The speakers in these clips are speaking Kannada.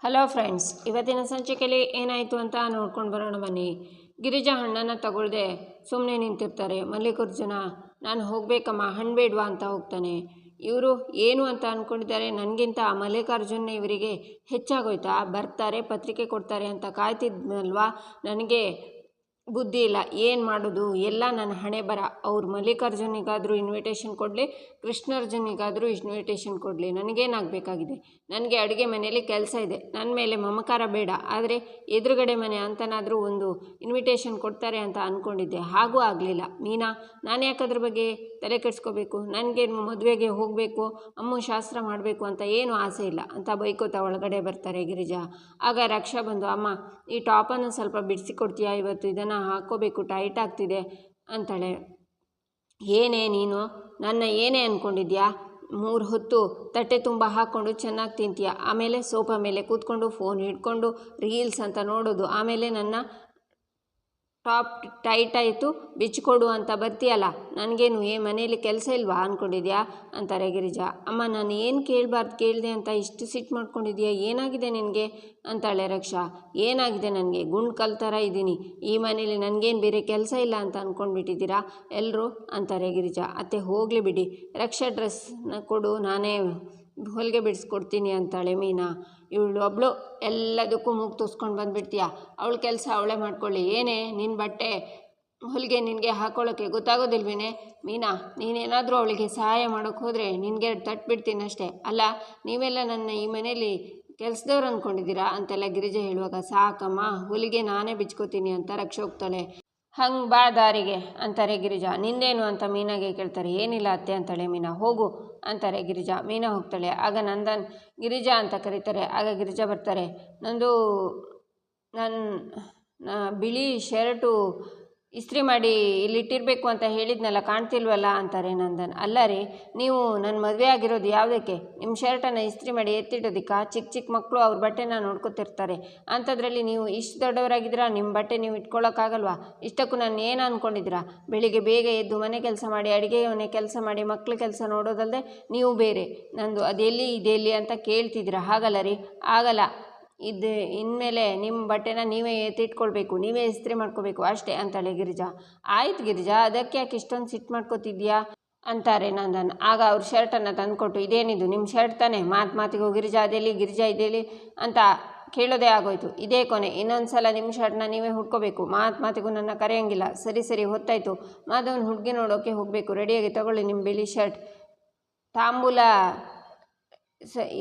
ಹಲೋ ಫ್ರೆಂಡ್ಸ್, ಇವತ್ತಿನ ಸಂಚಿಕೆಯಲ್ಲಿ ಏನಾಯಿತು ಅಂತ ನೋಡ್ಕೊಂಡು ಬರೋಣ ಬನ್ನಿ. ಗಿರಿಜಾ ಹಣ್ಣನ್ನು ತಗೊಳ್ದೆ ಸುಮ್ಮನೆ ನಿಂತಿರ್ತಾರೆ. ಮಲ್ಲಿಕಾರ್ಜುನ ನಾನು ಹೋಗಬೇಕಮ್ಮ, ಹಣ್ಣು ಬೇಡವಾ ಅಂತ ಹೋಗ್ತಾನೆ. ಇವರು ಏನು ಅಂತ ಅಂದ್ಕೊಂಡಿದ್ದಾರೆ, ನನಗಿಂತ ಮಲ್ಲಿಕಾರ್ಜುನ ಇವರಿಗೆ ಹೆಚ್ಚಾಗೋಯ್ತಾ, ಬರ್ತಾರೆ ಪತ್ರಿಕೆ ಕೊಡ್ತಾರೆ ಅಂತ ಕಾಯ್ತಿದ್ನಲ್ವಾ, ನನಗೆ ಬುದ್ಧಿ ಇಲ್ಲ, ಏನು ಮಾಡೋದು, ಎಲ್ಲ ನನ್ನ ಹಣೆ ಬರ. ಅವ್ರು ಮಲ್ಲಿಕಾರ್ಜುನಿಗಾದರೂ ಇನ್ವಿಟೇಷನ್ ಕೊಡಲಿ, ಕೃಷ್ಣಾರ್ಜುನಿಗಾದರೂ ಇನ್ವಿಟೇಷನ್ ಕೊಡಲಿ, ನನಗೇನಾಗಬೇಕಾಗಿದೆ? ನನಗೆ ಅಡುಗೆ ಮನೆಯಲ್ಲಿ ಕೆಲಸ ಇದೆ, ನನ್ನ ಮೇಲೆ ಮಮಕಾರ ಬೇಡ, ಆದರೆ ಎದುರುಗಡೆ ಮನೆ ಅಂತನಾದರೂ ಒಂದು ಇನ್ವಿಟೇಷನ್ ಕೊಡ್ತಾರೆ ಅಂತ ಅಂದ್ಕೊಂಡಿದ್ದೆ, ಹಾಗೂ ಆಗಲಿಲ್ಲ. ಮೀನಾ, ನಾನು ಯಾಕೆ ಅದ್ರ ಬಗ್ಗೆ ತಲೆ ಕೆಡಿಸ್ಕೋಬೇಕು? ನನಗೇನು ಮದುವೆಗೆ ಹೋಗಬೇಕು, ಅಮ್ಮ ಶಾಸ್ತ್ರ ಮಾಡಬೇಕು ಅಂತ ಏನು ಆಸೆ ಇಲ್ಲ ಅಂತ ಬೈಕೋತಾ ಒಳಗಡೆ ಬರ್ತಾರೆ ಗಿರಿಜಾ. ಆಗ ರಕ್ಷಾ ಬಂದು, ಅಮ್ಮ ಈ ಟಾಪನ್ನು ಸ್ವಲ್ಪ ಬಿಡಿಸಿಕೊಡ್ತೀಯಾ, ಇವತ್ತು ಇದನ್ನು ಹಾಕ್ಕೋಬೇಕು, ಟೈಟ್ ಆಗ್ತಿದೆ ಅಂತಾಳೆ. ಏನೇ ನೀನು ನನ್ನ ಏನೇ ಅಂದ್ಕೊಂಡಿದ್ಯಾ? 3 ಹೊತ್ತು ತಟ್ಟೆ ತುಂಬ ಹಾಕ್ಕೊಂಡು ಚೆನ್ನಾಗಿ ತಿಂತೀಯ, ಆಮೇಲೆ ಸೋಫಾ ಮೇಲೆ ಕೂತ್ಕೊಂಡು ಫೋನ್ ಹಿಡ್ಕೊಂಡು ರೀಲ್ಸ್ ಅಂತ ನೋಡೋದು, ಆಮೇಲೆ ನನ್ನ ಟಾಪ್ ಟೈಟ್ ಆಯಿತು ಬಿಚ್ಚಿಕೊಡು ಅಂತ ಬರ್ತೀಯಲ್ಲ, ನನಗೇನು ಮನೇಲಿ ಕೆಲಸ ಇಲ್ವಾ ಅಂದ್ಕೊಂಡಿದ್ಯಾ ಅಂತಾರೆ ಗಿರಿಜಾ. ಅಮ್ಮ ನಾನು ಏನು ಕೇಳಬಾರ್ದು ಕೇಳಿದೆ ಅಂತ ಇಷ್ಟು ಸಿಟ್ಟು ಮಾಡ್ಕೊಂಡಿದ್ಯಾ, ಏನಾಗಿದೆ ನಿನಗೆ ಅಂತಾಳೆ ರಕ್ಷಾ. ಏನಾಗಿದೆ, ನನಗೆ ಗುಂಡು ಕಲ್ ಥರ ಇದ್ದೀನಿ, ಈ ಮನೇಲಿ ನನಗೇನು ಬೇರೆ ಕೆಲಸ ಇಲ್ಲ ಅಂತ ಅಂದ್ಕೊಂಡ್ಬಿಟ್ಟಿದ್ದೀರಾ ಎಲ್ಲರೂ ಅಂತಾರೆ ಗಿರಿಜಾ. ಅತ್ತೆ ಹೋಗಲಿ ಬಿಡಿ, ರಕ್ಷಾ ಡ್ರೆಸ್ನ ಕೊಡು, ನಾನೇ ಹೊಲಿಗೆ ಬಿಡಿಸ್ಕೊಡ್ತೀನಿ ಅಂತಾಳೆ ಮೀನಾ. ಇವಳು ಒಬ್ಬಳು ಎಲ್ಲದಕ್ಕೂ ಮೂಗು ತೂಸ್ಕೊಂಡು ಬಂದುಬಿಡ್ತೀಯ, ಅವಳ ಕೆಲಸ ಅವಳೇ ಮಾಡ್ಕೊಳ್ಳಿ. ಏನೇ ನಿನ್ನ ಬಟ್ಟೆ ಹೊಲಿಗೆ ನಿನಗೆ ಹಾಕೊಳ್ಳೋಕ್ಕೆ ಗೊತ್ತಾಗೋದಿಲ್ವೇನೆ? ಮೀನಾ, ನೀನೇನಾದರೂ ಅವಳಿಗೆ ಸಹಾಯ ಮಾಡೋಕ್ಕೆ ಹೋದರೆ ನಿನಗೆ ತಟ್ಬಿಡ್ತೀನಿ ಅಷ್ಟೇ. ಅಲ್ಲ, ನೀವೆಲ್ಲ ನನ್ನ ಈ ಮನೇಲಿ ಕೆಲಸದವ್ರು ಅಂದ್ಕೊಂಡಿದ್ದೀರಾ ಅಂತೆಲ್ಲ ಗಿರಿಜಾ ಹೇಳುವಾಗ, ಸಾಕಮ್ಮ ಹೊಲಿಗೆ ನಾನೇ ಬಿಚ್ಕೋತೀನಿ ಅಂತ ರಕ್ಷೆ ಹೋಗ್ತಾಳೆ. ಹಂಗೆ ಬಾ ದಾರಿಗೆ ಅಂತಾರೆ ಗಿರಿಜಾ. ನಿಂದೇನು ಅಂತ ಮೀನಾಗೆ ಕೇಳ್ತಾರೆ. ಏನಿಲ್ಲ ಅತ್ತೆ ಅಂತಾಳೆ ಮೀನಾ. ಹೋಗು ಅಂತಾರೆ ಗಿರಿಜಾ. ಮೀನಾ ಹೋಗ್ತಾಳೆ. ಆಗ ನಂದನ್ ಗಿರಿಜಾ ಅಂತ ಕರೀತಾರೆ. ಆಗ ಗಿರಿಜಾ ಬರ್ತಾರೆ. ನನ್ನ ಬಿಳಿ ಶರ್ಟು ಇಸ್ತ್ರಿ ಮಾಡಿ ಇಲ್ಲಿಟ್ಟಿರಬೇಕು ಅಂತ ಹೇಳಿದ್ನಲ್ಲ, ಕಾಣ್ತಿಲ್ವಲ್ಲ ಅಂತಾರೆ ನಂದನ್. ಅಲ್ಲ ರೀ, ನೀವು ನನ್ನ ಮದುವೆ ಆಗಿರೋದು ಯಾವುದಕ್ಕೆ? ನಿಮ್ಮ ಶರ್ಟನ್ನು ಇಸ್ತ್ರಿ ಮಾಡಿ ಎತ್ತಿಡೋದಕ್ಕೆ? ಚಿಕ್ಕ ಚಿಕ್ಕ ಮಕ್ಕಳು ಅವ್ರ ಬಟ್ಟೆನ ನೋಡ್ಕೊತಿರ್ತಾರೆ, ಅಂಥದ್ರಲ್ಲಿ ನೀವು ಇಷ್ಟು ದೊಡ್ಡವರಾಗಿದ್ದೀರಾ, ನಿಮ್ಮ ಬಟ್ಟೆ ನೀವು ಇಟ್ಕೊಳ್ಳೋಕ್ಕಾಗಲ್ವಾ? ಇಷ್ಟಕ್ಕೂ ನಾನು ಏನು ಅಂದ್ಕೊಂಡಿದ್ದೀರಾ? ಬೆಳಿಗ್ಗೆ ಬೇಗ ಎದ್ದು ಮನೆ ಕೆಲಸ ಮಾಡಿ, ಅಡುಗೆ ಮನೆ ಕೆಲಸ ಮಾಡಿ, ಮಕ್ಳ ಕೆಲಸ ನೋಡೋದಲ್ಲದೆ ನೀವು ಬೇರೆ ನಂದು ಅದೆಲ್ಲಿ ಇದೆಲ್ಲಿ ಅಂತ ಕೇಳ್ತಿದ್ದೀರಾ. ಹಾಗಲ್ಲ ರೀ, ಆಗಲ್ಲ. ಇನ್ಮೇಲೆ ನಿಮ್ಮ ಬಟ್ಟೆನ ನೀವೇ ಎತ್ತಿಟ್ಕೊಳ್ಬೇಕು, ನೀವೇ ಇಸ್ತ್ರಿ ಮಾಡ್ಕೋಬೇಕು ಅಷ್ಟೇ ಅಂತಾಳೆ ಗಿರಿಜಾ. ಆಯ್ತು ಗಿರಿಜಾ, ಅದಕ್ಕೆ ಯಾಕೆ ಇಷ್ಟೊಂದು ಸಿಟ್ಟು ಮಾಡ್ಕೋತಿದ್ಯಾ ಅಂತಾರೆ ನಂದನ್. ಆಗ ಅವ್ರ ಶರ್ಟನ್ನು ತಂದುಕೊಟ್ಟು, ಇದೇನಿದು ನಿಮ್ಮ ಶರ್ಟ್ ತಾನೆ? ಮಾತಿಗೂ ಗಿರಿಜಾ ಅದೆಲ್ಲಿ, ಗಿರಿಜಾ ಇದೆಲ್ಲಿ ಅಂತ ಕೇಳೋದೇ ಆಗೋಯ್ತು. ಇದೇ ಕೊನೆ, ಇನ್ನೊಂದು ಸಲ ನಿಮ್ಮ ಶರ್ಟ್ನ ನೀವೇ ಹುಡ್ಕೋಬೇಕು, ಮಾತಿಗೂ ನನ್ನ ಕರೆಯೋಂಗಿಲ್ಲ. ಸರಿ ಹೊತ್ತಾಯಿತು, ಮಾಧವನ ಹುಡುಗಿ ನೋಡೋಕ್ಕೆ ಹೋಗಬೇಕು, ರೆಡಿಯಾಗಿ ತಗೊಳ್ಳಿ ನಿಮ್ಮ ಬಿಳಿ ಶರ್ಟ್. ತಾಂಬೂಲ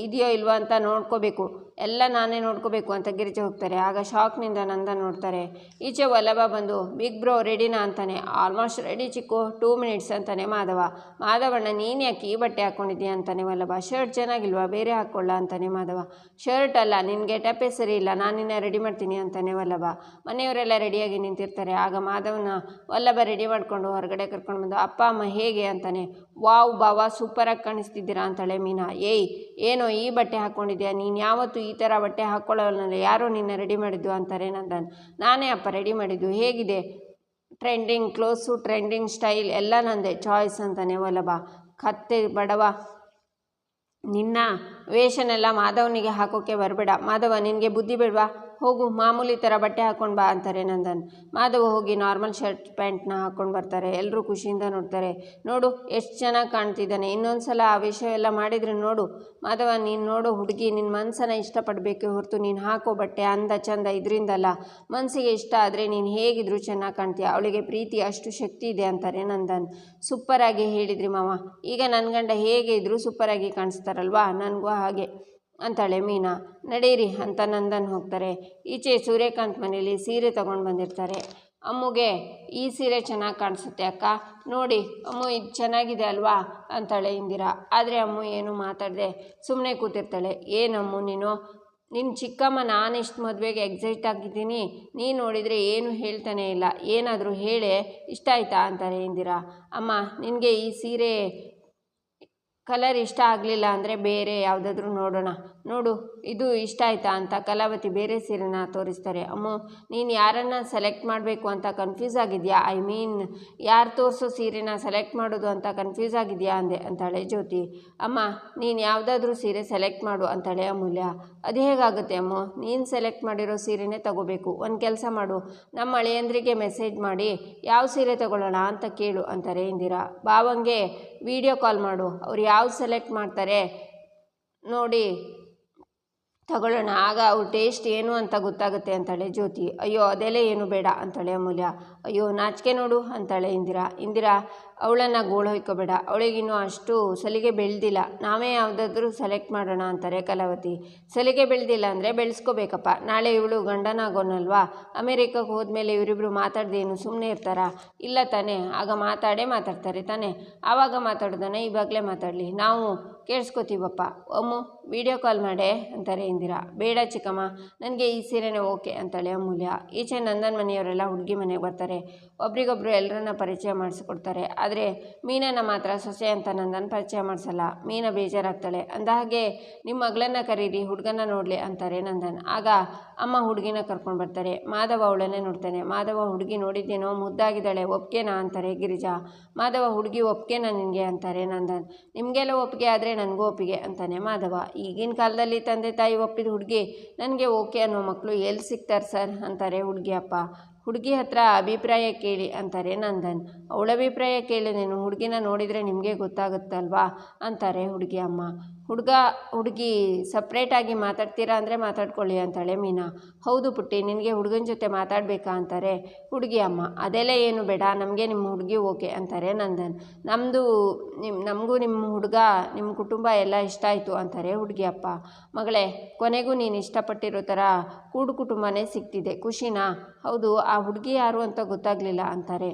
ಇದೆಯೋ ಇಲ್ವೋ ಅಂತ ನೋಡ್ಕೋಬೇಕು, ಎಲ್ಲ ನಾನೇ ನೋಡ್ಕೋಬೇಕು ಅಂತ ಗಿರಿಜಾ ಹೋಗ್ತಾರೆ. ಆಗ ಶಾಕ್ನಿಂದ ನಂದನ್ ನೋಡ್ತಾರೆ. ಈಚೆ ವಲ್ಲಭ ಬಂದು, ಬಿಗ್ ಬ್ರೋ ರೆಡಿನಾ ಅಂತಾನೆ. ಆಲ್ಮೋಸ್ಟ್ ರೆಡಿ ಚಿಕ್ಕು, 2 ಮಿನಿಟ್ಸ್ ಅಂತಾನೆ ಮಾಧವಣ್ಣ ನೀನು ಯಾಕೆ ಈ ಬಟ್ಟೆ ಹಾಕ್ಕೊಂಡಿದ್ದೀಯ ಅಂತಾನೆ ವಲ್ಲಭ. ಶರ್ಟ್ ಚೆನ್ನಾಗಿಲ್ವಾ, ಬೇರೆ ಹಾಕ್ಕೊಳ್ಳ ಅಂತಾನೆ ಮಾಧವ. ಶರ್ಟ್ ಅಲ್ಲ, ನಿನಗೆ ಟೆಪ್ಪೆ ಸರಿ ಇಲ್ಲ, ನಾನು ನಿನ್ನ ರೆಡಿ ಮಾಡ್ತೀನಿ ಅಂತಾನೆ ವಲ್ಲಭ. ಮನೆಯವರೆಲ್ಲ ರೆಡಿಯಾಗಿ ನಿಂತಿರ್ತಾರೆ. ಆಗ ಮಾಧವನ ವಲ್ಲಭ ರೆಡಿ ಮಾಡಿಕೊಂಡು ಹೊರಗಡೆ ಕರ್ಕೊಂಡು ಬಂದು, ಅಪ್ಪ ಅಮ್ಮ ಹೇಗೆ ಅಂತಾನೆ. ವಾವ್ ಬಾವ, ಸೂಪರಾಗಿ ಕಾಣಿಸ್ತಿದ್ದೀರಾ ಅಂತಾಳೆ ಮೀನಾ. ಏನೋ ಈ ಬಟ್ಟೆ ಹಾಕ್ಕೊಂಡಿದ್ಯಾ, ನೀನು ಯಾವತ್ತೂ ಈ ಥರ ಬಟ್ಟೆ ಹಾಕ್ಕೊಳ್ಳೋಲ್ಲ, ಯಾರೋ ನಿನ್ನ ರೆಡಿ ಮಾಡಿದ್ದು ಅಂತಾರೆ ನಂದನ್. ನಾನೇ ಅಪ್ಪ ರೆಡಿ ಮಾಡಿದ್ದು, ಹೇಗಿದೆ ಟ್ರೆಂಡಿಂಗ್ ಕ್ಲೋತ್ಸು, ಟ್ರೆಂಡಿಂಗ್ ಸ್ಟೈಲ್ ಎಲ್ಲ ನಂದೇ ಚಾಯ್ಸ್ ಅಂತಾನೆ ವಲ್ಲಭ. ಕತ್ತೆ ಬಡವ, ನಿನ್ನ ವೇಷನೆಲ್ಲ ಮಾಧವನಿಗೆ ಹಾಕೋಕ್ಕೆ ಬರಬೇಡ. ಮಾಧವ ನಿನಗೆ ಬುದ್ಧಿ ಬೇಡವಾ? ಹೋಗು, ಮಾಮೂಲಿ ಥರ ಬಟ್ಟೆ ಹಾಕ್ಕೊಂಡು ಬಾ ಅಂತಾರೆ ನಂದನ್. ಮಾಧವ ಹೋಗಿ ನಾರ್ಮಲ್ ಶರ್ಟ್ ಪ್ಯಾಂಟ್ನ ಹಾಕ್ಕೊಂಡು ಬರ್ತಾರೆ. ಎಲ್ಲರೂ ಖುಷಿಯಿಂದ ನೋಡ್ತಾರೆ. ನೋಡು ಎಷ್ಟು ಚೆನ್ನಾಗಿ ಕಾಣ್ತಿದ್ದಾನೆ, ಇನ್ನೊಂದು ಸಲ ಆ ವಿಷಯ ಮಾಡಿದರೆ ನೋಡು ಮಾಧವ, ನೀನು ನೋಡು ಹುಡುಗಿ ನಿನ್ನ ಮನಸ್ಸನ್ನು ಇಷ್ಟಪಡಬೇಕೆ ಹೊರತು ನೀನು ಹಾಕೋ ಬಟ್ಟೆ ಅಂದ ಚಂದ ಇದರಿಂದಲ್ಲ, ಮನಸ್ಸಿಗೆ ಇಷ್ಟ ಆದರೆ ನೀನು ಹೇಗಿದ್ರೂ ಚೆನ್ನಾಗಿ ಕಾಣ್ತೀಯ, ಅವಳಿಗೆ ಪ್ರೀತಿ ಅಷ್ಟು ಶಕ್ತಿ ಇದೆ ಅಂತಾರೆ ನಂದನ್. ಸೂಪರಾಗಿ ಹೇಳಿದ್ರಿ ಮಾವ, ಈಗ ನನ್ನ ಗಂಡ ಹೇಗೆ ಇದ್ರೂ ಸೂಪರಾಗಿ ಕಾಣಿಸ್ತಾರಲ್ವಾ, ನನಗೂ ಹಾಗೆ ಅಂತಾಳೆ ಮೀನಾ. ನಡೀರಿ ಅಂತ ನಂದನ್ ಹೋಗ್ತಾರೆ. ಈಚೆ ಸೂರ್ಯಕಾಂತ್ ಮನೇಲಿ ಸೀರೆ ತೊಗೊಂಡು ಬಂದಿರ್ತಾರೆ. ಅಮ್ಮಗೆ ಈ ಸೀರೆ ಚೆನ್ನಾಗಿ ಕಾಣಿಸುತ್ತೆ ಅಕ್ಕ, ನೋಡಿ ಅಮ್ಮ ಇದು ಚೆನ್ನಾಗಿದೆ ಅಲ್ವಾ ಅಂತಾಳೆ ಇಂದಿರಾ. ಆದರೆ ಅಮ್ಮ ಏನು ಮಾತಾಡದೆ ಸುಮ್ಮನೆ ಕೂತಿರ್ತಾಳೆ. ಏನಮ್ಮ ನೀನು, ನಿನ್ನ ಚಿಕ್ಕಮ್ಮ ನಾನಿಷ್ಟು ಮದುವೆಗೆ ಎಕ್ಸೈಟ್ ಆಗಿದ್ದೀನಿ, ನೀನು ನೋಡಿದರೆ ಏನು ಹೇಳ್ತಾನೆ ಇಲ್ಲ, ಏನಾದರೂ ಹೇಳೇ, ಇಷ್ಟ ಆಯ್ತಾ ಅಂತಾರೆ ಇಂದಿರಾ. ಅಮ್ಮ ನಿನಗೆ ಈ ಸೀರೆ ಕಲರ್ ಇಷ್ಟ ಆಗಲಿಲ್ಲ ಅಂದರೆ ಬೇರೆ ಯಾವುದಾದ್ರೂ ನೋಡೋಣ, ನೋಡು ಇದು ಇಷ್ಟ ಆಯ್ತಾ ಅಂತ ಕಲಾವತಿ ಬೇರೆ ಸೀರೆನ ತೋರಿಸ್ತಾರೆ. ಅಮ್ಮ ನೀನು ಯಾರನ್ನು ಸೆಲೆಕ್ಟ್ ಮಾಡಬೇಕು ಅಂತ ಕನ್ಫ್ಯೂಸ್ ಆಗಿದೆಯಾ? ಐ ಮೀನ್ ಯಾರು ತೋರಿಸೋ ಸೀರೆನ ಸೆಲೆಕ್ಟ್ ಮಾಡೋದು ಅಂತ ಕನ್ಫ್ಯೂಸ್ ಆಗಿದೆಯಾ ಅಂದೆ ಅಂತಾಳೆ ಜ್ಯೋತಿ. ಅಮ್ಮ ನೀನು ಯಾವುದಾದ್ರೂ ಸೀರೆ ಸೆಲೆಕ್ಟ್ ಮಾಡು ಅಂತಾಳೆ ಅಮೂಲ್ಯ. ಅದು ಹೇಗಾಗುತ್ತೆ ಅಮ್ಮ? ನೀನು ಸೆಲೆಕ್ಟ್ ಮಾಡಿರೋ ಸೀರೆನೇ ತಗೋಬೇಕು. ಒಂದು ಕೆಲಸ ಮಾಡು, ನಮ್ಮ ಅಳಿಯಂದ್ರಿಗೆ ಮೆಸೇಜ್ ಮಾಡಿ ಯಾವ ಸೀರೆ ತಗೊಳ್ಳೋಣ ಅಂತ ಕೇಳು ಅಂತಾರೆ ಇಂದಿರಾ. ಭಾವಂಗೆ ವಿಡಿಯೋ ಕಾಲ್ ಮಾಡು, ಅವ್ರು ಯಾವ್ದು ಸೆಲೆಕ್ಟ್ ಮಾಡ್ತಾರೆ ನೋಡಿ ತಗೊಳ್ಳೋಣ, ಆಗ ಅವ್ರ ಟೇಸ್ಟ್ ಏನು ಅಂತ ಗೊತ್ತಾಗುತ್ತೆ ಅಂತಾಳೆ ಜ್ಯೋತಿ. ಅಯ್ಯೋ ಅದೆಲ್ಲ ಏನು ಬೇಡ ಅಂತಾಳೆ ಅಮೂಲ್ಯ. ಅಯ್ಯೋ ನಾಚಿಕೆ ನೋಡು ಅಂತಾಳೆ ಇಂದಿರಾ ಅವಳನ್ನು ಗೋಳು ಹೊಯ್ಕೋಬೇಡ, ಅವಳಿಗಿನ್ನೂ ಅಷ್ಟು ಸಲಿಗೆ ಬೆಳೆದಿಲ್ಲ, ನಾವೇ ಯಾವುದಾದ್ರೂ ಸೆಲೆಕ್ಟ್ ಮಾಡೋಣ ಅಂತಾರೆ ಕಲಾವತಿ. ಸಲಿಗೆ ಬೆಳೆದಿಲ್ಲ ಅಂದರೆ ಬೆಳೆಸ್ಕೋಬೇಕಪ್ಪ, ನಾಳೆ ಇವಳು ಗಂಡನಾಗೋನಲ್ವಾ, ಅಮೇರಿಕಕ್ಕೆ ಹೋದ್ಮೇಲೆ ಇವರಿಬ್ಬರು ಮಾತಾಡ್ದೇನು ಸುಮ್ಮನೆ ಇರ್ತಾರಾ? ಇಲ್ಲ ತಾನೇ, ಆಗ ಮಾತಾಡ್ತಾರೆ ತಾನೇ, ಆವಾಗ ಮಾತಾಡೋದನ್ನ ಇವಾಗಲೇ ಮಾತಾಡಲಿ, ನಾವು ಕೇಳಿಸ್ಕೋತೀವಪ್ಪ. ಅಮ್ಮು ವಿಡಿಯೋ ಕಾಲ್ ಮಾಡೆ ಅಂತಾರೆ ಇಂದಿರಾ. ಬೇಡ ಚಿಕ್ಕಮ್ಮ, ನನಗೆ ಈ ಸೀರೆನೇ ಓಕೆ ಅಂತಾಳೆ ಅಮೂಲ್ಯ. ಈಚೆ ನಂದನ್ ಮನೆಯವರೆಲ್ಲ ಹುಡುಗಿ ಮನೆಗೆ ಬರ್ತಾರೆ. ಒಬ್ರಿಗೊಬ್ರು ಎಲ್ಲರನ್ನ ಪರಿಚಯ ಮಾಡಿಸ್ಕೊಡ್ತಾರೆ. ಆದರೆ ಮೀನನ್ನು ಮಾತ್ರ ಸೊಸೆ ಅಂತ ನಂದನ್ ಪರಿಚಯ ಮಾಡಿಸಲ್ಲ. ಮೀನ ಬೇಜಾರಾಗ್ತಾಳೆ. ಅಂದಹಾಗೆ ನಿಮ್ಮ ಮಗಳನ್ನ ಕರೀರಿ, ಹುಡುಗನ ನೋಡಲಿ ಅಂತಾರೆ ನಂದನ್. ಆಗ ಅಮ್ಮ ಹುಡುಗಿನ ಕರ್ಕೊಂಡು ಬರ್ತಾರೆ. ಮಾಧವ ಅವಳನ್ನೇ ನೋಡ್ತಾನೆ. ಮಾಧವ ಹುಡುಗಿ ನೋಡಿದ್ದೇನೋ, ಮುದ್ದಾಗಿದ್ದಾಳೆ, ಒಪ್ಗೆನಾ ಅಂತಾರೆ ಗಿರಿಜಾ. ಮಾಧವ ಹುಡುಗಿ ಒಪ್ಗೆನಾ ನಿನಗೆ ಅಂತಾರೆ ನಂದನ್. ನಿಮಗೆಲ್ಲ ಒಪ್ಪಿಗೆ ಆದರೆ ನನಗೂ ಒಪ್ಪಿಗೆ ಅಂತಾನೆ ಮಾಧವ. ಈಗಿನ ಕಾಲದಲ್ಲಿ ತಂದೆ ತಾಯಿ ಒಪ್ಪಿದ ಹುಡುಗಿ ನನಗೆ ಓಕೆ ಅನ್ನೋ ಮಕ್ಕಳು ಎಲ್ಲಿ ಸಿಗ್ತಾರೆ ಸರ್ ಅಂತಾರೆ ಹುಡುಗಿ ಅಪ್ಪ. ಹುಡುಗಿ ಹತ್ರ ಅಭಿಪ್ರಾಯ ಕೇಳಿ ಅಂತಾರೆ ನಂದನ್. ಅವಳ ಅಭಿಪ್ರಾಯ ಕೇಳಿ ನೀನು ಹುಡುಗಿನ ನೋಡಿದರೆ ನಿಮಗೆ ಗೊತ್ತಾಗುತ್ತಲ್ವಾ ಅಂತಾರೆ ಹುಡುಗಿ ಅಮ್ಮ. ಹುಡುಗಿ ಸಪ್ರೇಟಾಗಿ ಮಾತಾಡ್ತೀರಾ ಅಂದರೆ ಮಾತಾಡ್ಕೊಳ್ಳಿ ಅಂತಾಳೆ ಮೀನಾ. ಹೌದು ಪುಟ್ಟಿ, ನಿನಗೆ ಹುಡುಗನ ಜೊತೆ ಮಾತಾಡಬೇಕಾ ಅಂತಾರೆ ಹುಡುಗಿ ಅಮ್ಮ. ಅದೆಲ್ಲ ಏನು ಬೇಡ, ನಮಗೆ ನಿಮ್ಮ ಹುಡುಗಿ ಓಕೆ ಅಂತಾರೆ ನಂದನ್. ನಮಗೂ ನಿಮ್ಮ ಹುಡುಗ, ನಿಮ್ಮ ಕುಟುಂಬ ಎಲ್ಲ ಇಷ್ಟ ಆಯಿತು ಅಂತಾರೆ ಹುಡುಗಿ ಅಪ್ಪ. ಮಗಳೇ, ಕೊನೆಗೂ ನೀನು ಇಷ್ಟಪಟ್ಟಿರೋ ಥರ ಕೂಡು ಕುಟುಂಬನೇ ಸಿಗ್ತಿದೆ, ಖುಷಿನಾ? ಹೌದು, ಆ ಹುಡುಗಿ ಯಾರು ಅಂತ ಗೊತ್ತಾಗಲಿಲ್ಲ ಅಂತಾರೆ.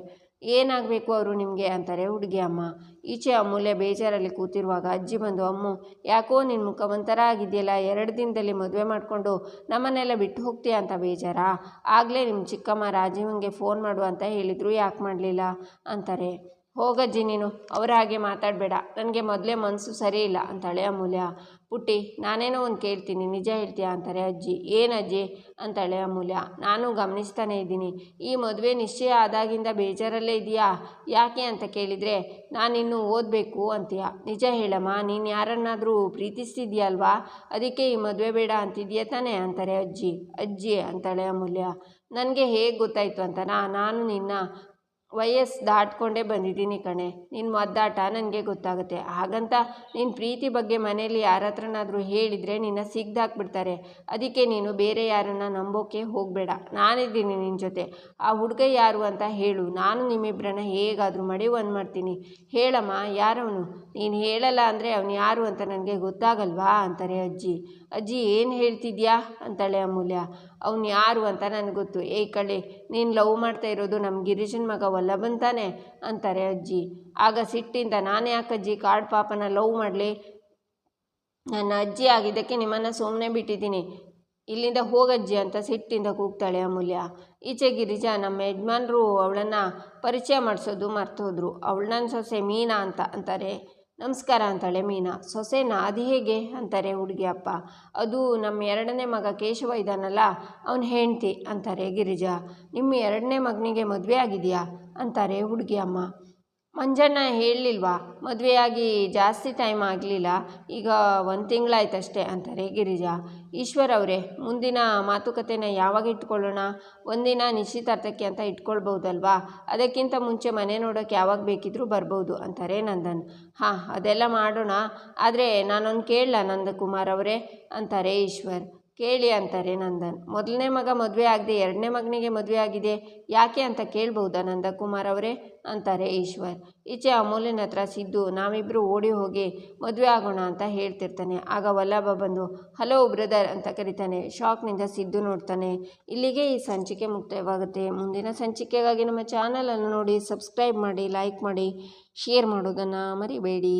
ಏನಾಗಬೇಕು ಅವರು ನಿಮಗೆ ಅಂತಾರೆ ಹುಡುಗಿ ಅಮ್ಮ. ಈಚೆ ಅಮೂಲ್ಯ ಬೇಜಾರಲ್ಲಿ ಕೂತಿರುವಾಗ ಅಜ್ಜಿ ಬಂದು, ಅಮ್ಮು ಯಾಕೋ ನಿನ್ನ ಮುಖ ಒಂಥರ ಆಗಿದೆಯಲ್ಲ, 2 ದಿನದಲ್ಲಿ ಮದುವೆ ಮಾಡಿಕೊಂಡು ನಮ್ಮನ್ನೆಲ್ಲ ಬಿಟ್ಟು ಹೋಗ್ತೀಯಾ ಅಂತ ಬೇಜಾರಾ? ಆಗಲೇ ನಿಮ್ಮ ಚಿಕ್ಕಮ್ಮ ರಾಜೀವಂಗೆ ಫೋನ್ ಮಾಡು ಅಂತ ಹೇಳಿದರು, ಯಾಕೆ ಮಾಡಲಿಲ್ಲ ಅಂತಾರೆ. ಹೋಗಜ್ಜಿ ನೀನು, ಅವರ ಹಾಗೆ ಮಾತಾಡಬೇಡ, ನನಗೆ ಮೊದಲೇ ಮನಸ್ಸು ಸರಿ ಇಲ್ಲ ಅಂತಾಳೆ ಅಮೂಲ್ಯ. ಪುಟ್ಟಿ, ನಾನೇನೋ ಒಂದು ಕೇಳ್ತೀನಿ, ನಿಜ ಹೇಳ್ತೀಯಾ ಅಂತಾರೆ ಅಜ್ಜಿ. ಏನಜ್ಜಿ ಅಂತಾಳೆ ಅಮೂಲ್ಯ. ನಾನು ಗಮನಿಸ್ತಾನೆ ಇದ್ದೀನಿ, ಈ ಮದುವೆ ನಿಶ್ಚಯ ಆದಾಗಿಂದ ಬೇಜಾರಲ್ಲೇ ಇದೆಯಾ? ಯಾಕೆ ಅಂತ ಕೇಳಿದರೆ ನಾನಿನ್ನೂ ಓದಬೇಕು ಅಂತೀಯ. ನಿಜ ಹೇಳಮ್ಮ, ನೀನು ಯಾರನ್ನಾದರೂ ಪ್ರೀತಿಸ್ತಿದ್ಯಲ್ವಾ? ಅದಕ್ಕೆ ಈ ಮದುವೆ ಬೇಡ ಅಂತಿದ್ಯಾ ತಾನೇ ಅಂತಾರೆ ಅಜ್ಜಿ ಅಂತಾಳೆ ಅಮೂಲ್ಯ. ನನಗೆ ಹೇಗೆ ಗೊತ್ತಾಯಿತು ಅಂತನಾ? ನಾನು ನಿನ್ನ ವಯಸ್ಸು ದಾಟ್ಕೊಂಡೇ ಬಂದಿದ್ದೀನಿ ಕಣೆ, ನಿನ್ನ ಒದ್ದಾಟ ನನಗೆ ಗೊತ್ತಾಗುತ್ತೆ. ಹಾಗಂತ ನಿನ್ನ ಪ್ರೀತಿ ಬಗ್ಗೆ ಮನೇಲಿ ಯಾರ ಹತ್ರನಾದರೂ ಹೇಳಿದರೆ ನಿನ್ನ ಸಿಗ್ದಾಕ್ಬಿಡ್ತಾರೆ. ಅದಕ್ಕೆ ನೀನು ಬೇರೆ ಯಾರನ್ನು ನಂಬೋಕೆ ಹೋಗಬೇಡ, ನಾನಿದ್ದೀನಿ ನಿನ್ನ ಜೊತೆ. ಆ ಹುಡುಗ ಯಾರು ಅಂತ ಹೇಳು, ನಾನು ನಿಮ್ಮಿಬ್ಬರನ್ನ ಹೇಗಾದರೂ ಮಾಡಿ ಒಂದು ಮಾಡ್ತೀನಿ. ಹೇಳಮ್ಮ, ಯಾರವನು? ನೀನು ಹೇಳಲ್ಲ ಅಂದರೆ ಅವನು ಯಾರು ಅಂತ ನನಗೆ ಗೊತ್ತಾಗಲ್ವಾ ಅಂತಾರೆ ಅಜ್ಜಿ ಏನು ಹೇಳ್ತಿದ್ಯಾ ಅಂತಾಳೆ ಅಮೂಲ್ಯ. ಅವನು ಯಾರು ಅಂತ ನನಗೆ ಗೊತ್ತು. ಕಳೆ, ನೀನು ಲವ್ ಮಾಡ್ತಾ ಇರೋದು ನಮ್ಮ ಗಿರಿಜನ ಮಗ ವಲ್ಲಭನ್ ತಾನೆ ಅಂತಾರೆ ಅಜ್ಜಿ. ಆಗ ಸಿಟ್ಟಿಂದ, ನಾನು ಯಾಕಜ್ಜಿ ಕಾಡು ಪಾಪನ ಲವ್ ಮಾಡಲಿ? ನನ್ನ ಅಜ್ಜಿ ಆಗಿದ್ದಕ್ಕೆ ನಿಮ್ಮನ್ನು ಸುಮ್ಮನೆ ಬಿಟ್ಟಿದ್ದೀನಿ, ಇಲ್ಲಿಂದ ಹೋಗಜ್ಜಿ ಅಂತ ಸಿಟ್ಟಿಂದ ಕೂಗ್ತಾಳೆ ಅಮೂಲ್ಯ. ಈಚೆ ಗಿರಿಜಾ, ನಮ್ಮ ಯಜಮಾನ್ರು ಅವಳನ್ನು ಪರಿಚಯ ಮಾಡಿಸೋದು ಮರ್ತೋದ್ರು, ಅವಳು ನನ್ನ ಸೊಸೆ ಮೀನಾ ಅಂತಾರೆ. ನಮಸ್ಕಾರ ಅಂತಾಳೆ ಮೀನಾ. ಸೊಸೆನಾ? ಅದು ಹೇಗೆ ಅಂತಾರೆ ಹುಡುಗಿ ಅಪ್ಪ. ಅದು ನಮ್ಮ 2ನೇ ಮಗ ಕೇಶವ ಇದ್ದಾನಲ್ಲ, ಅವನ ಹೆಂಡ್ತಿ ಅಂತಾರೆ ಗಿರಿಜಾ. ನಿಮ್ಮ 2ನೇ ಮಗನಿಗೆ ಮದುವೆ ಆಗಿದೆಯಾ ಅಂತಾರೆ ಹುಡುಗಿ ಅಮ್ಮ. ಮಂಜಣ್ಣ ಹೇಳಲಿಲ್ವಾ? ಮದುವೆಯಾಗಿ ಜಾಸ್ತಿ ಟೈಮ್ ಆಗಲಿಲ್ಲ, ಈಗ 1 ತಿಂಗಳಾಯ್ತಷ್ಟೇ ಅಂತಾರೆ ಗಿರಿಜಾ. ಈಶ್ವರ್ ಅವರೇ, ಮುಂದಿನ ಮಾತುಕತೆನ ಯಾವಾಗ ಇಟ್ಕೊಳ್ಳೋಣ? ಒಂದಿನ ನಿಶ್ಚಿತಾರ್ಥಕ್ಕೆ ಅಂತ ಇಟ್ಕೊಳ್ಬೋದಲ್ವಾ? ಅದಕ್ಕಿಂತ ಮುಂಚೆ ಮನೆ ನೋಡೋಕ್ಕೆ ಯಾವಾಗ ಬೇಕಿದ್ರೂ ಬರ್ಬೋದು ಅಂತಾರೆ ನಂದನ್. ಹಾಂ, ಅದೆಲ್ಲ ಮಾಡೋಣ. ಆದರೆ ನಾನೊಂದು ಕೇಳಲ್ಲ ನಂದಕುಮಾರ್ ಅವರೇ ಅಂತಾರೆ ಈಶ್ವರ್. ಕೇಳಿ ಅಂತಾರೆ ನಂದನ್. 1ನೇ ಮಗ ಮದುವೆ ಆಗದೆ 2ನೇ ಮಗನಿಗೆ ಮದುವೆ ಆಗಿದೆ, ಯಾಕೆ ಅಂತ ಕೇಳ್ಬೋದಾ ನಂದಕುಮಾರ್ ಅವರೇ ಅಂತಾರೆ ಈಶ್ವರ್. ಈಚೆ ಅಮೂಲ್ಯನ ಹತ್ರ ಸಿದ್ದು, ನಾವಿಬ್ಬರು ಓಡಿ ಹೋಗಿ ಮದುವೆ ಆಗೋಣ ಅಂತ ಹೇಳ್ತಿರ್ತಾನೆ. ಆಗ ವಲ್ಲಭ ಬಂದು ಹಲೋ ಬ್ರದರ್ ಅಂತ ಕರೀತಾನೆ. ಶಾಕ್ನಿಂದ ಸಿದ್ದು ನೋಡ್ತಾನೆ. ಇಲ್ಲಿಗೆ ಈ ಸಂಚಿಕೆ ಮುಕ್ತಾಯವಾಗುತ್ತೆ. ಮುಂದಿನ ಸಂಚಿಕೆಗಾಗಿ ನಮ್ಮ ಚಾನಲನ್ನು ನೋಡಿ, ಸಬ್ಸ್ಕ್ರೈಬ್ ಮಾಡಿ, ಲೈಕ್ ಮಾಡಿ, ಶೇರ್ ಮಾಡೋದನ್ನು ಮರಿಬೇಡಿ.